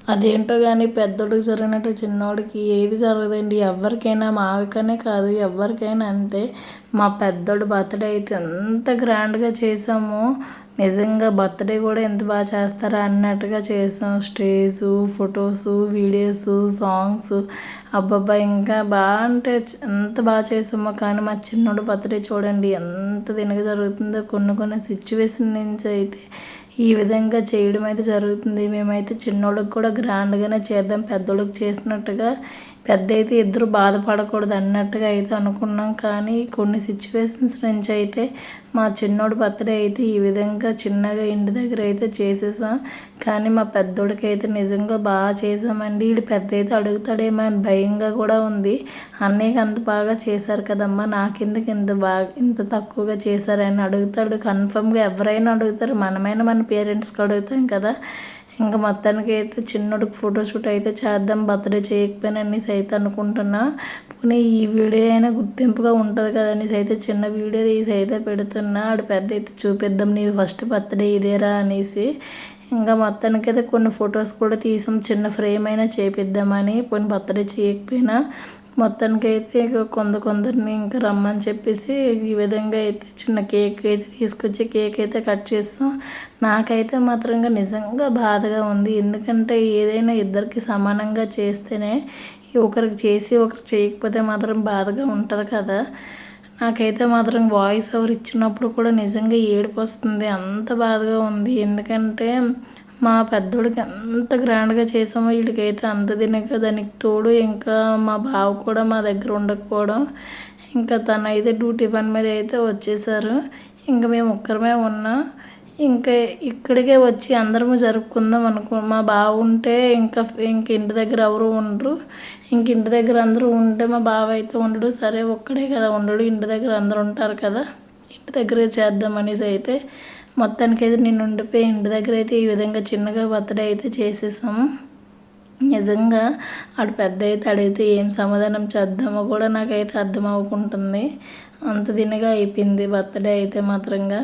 అదేంటో గానీ పెద్దోడికి జరిగినట్టు చిన్నోడికి ఏది జరగదండి. ఎవరికైనా మాకనే కాదు ఎవరికైనా అంతే. మా పెద్దోడు బర్త్‌డే అయితే ఎంత గ్రాండ్‌గా చేసామో, నిజంగా బర్త్‌డే కూడా ఎంత బాగా చేస్తారా అన్నట్టుగా చేసాం. స్టేజు, ఫొటోసు, వీడియోసు, సాంగ్సు అబ్బబ్బా! ఇంకా అంటే ఎంత బాగా చేసామో. కానీ మా చిన్నోడు బర్త్‌డే చూడండి ఎంత దీనిగా జరుగుతుందో. కొన్ని సిచ్యువేషన్ నుంచి అయితే ఈ విధంగా చేయడం అయితే జరుగుతుంది. మేమైతే చిన్నోడికి కూడా గ్రాండ్‌గానే చేద్దాం పెద్దోడికి చేసినట్టుగా. పెద్దయితే ఇద్దరు బాధపడకూడదు అన్నట్టుగా అయితే అనుకున్నాం. కానీ కొన్ని సిచ్యువేషన్స్ నుంచి అయితే మా చిన్నోడి బర్త్‌డే అయితే ఈ విధంగా చిన్నగా ఇంటి దగ్గర అయితే చేసేసాం. కానీ మా పెద్దోడికి అయితే నిజంగా బాగా చేసామండి. ఈడు పెద్దయితే అడుగుతాడేమో అని భయంగా కూడా ఉంది. అన్నయ్యకి అంత బాగా చేశారు కదమ్మా, నాకెందుకు ఇంత తక్కువగా చేశారని అడుగుతాడు. కన్ఫర్మ్‌గా ఎవరైనా అడుగుతారు. మనమైనా మన పేరెంట్స్‌కి అడుగుతాం కదా. ఇంకా మొత్తానికి అయితే చిన్నోడికి ఫోటోషూట్ అయితే చేద్దాం బర్త్‌డే చేయకపోయినా అనేసి అయితే అనుకుంటున్నా. పోనీ ఈ వీడియో అయినా గుర్తింపుగా ఉంటుంది కదా అనేసి అయితే చిన్న వీడియో తీసి అయితే పెడుతున్నా. ఆడు పెద్ద అయితే చూపిద్దాం నీ ఫస్ట్ బర్త్‌డే ఇదేరా అనేసి. ఇంకా మొత్తానికైతే కొన్ని ఫొటోస్ కూడా తీసాం. చిన్న ఫ్రేమ్ అయినా చేపిద్దామని. పోనీ బర్త్‌డే చేయకపోయినా మొత్తానికైతే ఇక కొందరిని ఇంకా రమ్మని చెప్పేసి ఈ విధంగా అయితే చిన్న కేక్ అయితే తీసుకొచ్చి కేక్ అయితే కట్ చేస్తాం. నాకైతే మాత్రంగా నిజంగా బాధగా ఉంది. ఎందుకంటే ఏదైనా ఇద్దరికి సమానంగా చేస్తేనే, ఒకరికి చేసి ఒకరికి చేయకపోతే మాత్రం బాధగా ఉంటుంది కదా. నాకైతే మాత్రం వాయిస్ ఓవర్ ఇచ్చినప్పుడు కూడా నిజంగా ఏడుపు వస్తుంది. అంత బాధగా ఉంది. ఎందుకంటే మా పెద్దోడికి ఎంత గ్రాండ్‌గా చేసామో వీడికైతే అంత దీనిగా, దానికి తోడు ఇంకా మా బావ కూడా మా దగ్గర ఉండకపోవడం. ఇంకా తనైతే డ్యూటీ పని మీద అయితే వచ్చేసారు. ఇంకా మేము ఒక్కరమే ఉన్నాం. ఇంకా ఇక్కడికే వచ్చి అందరము జరుపుకుందాం మా బావ ఉంటే ఇంక ఇంటి దగ్గర ఎవరు ఉండరు. ఇంటి దగ్గర అందరూ ఉంటే మా బావ అయితే ఉండడు. సరే ఒక్కడే కదా ఉండడు, ఇంటి దగ్గర అందరూ ఉంటారు కదా, ఇంటి దగ్గరే చేద్దాం అనేసి అయితే మొత్తానికైతే నేను ఉండిపోయి ఇంటి దగ్గర అయితే ఈ విధంగా చిన్నగా బర్త్‌డే అయితే చేసేసాము. నిజంగా ఆడు పెద్ద అయితే అడిగితే ఏం సమాధానం చేద్దామో కూడా నాకైతే అర్థం అవ్వకుంటుంది. అంత దీనిగా అయిపోయింది బర్త్‌డే అయితే మాత్రంగా.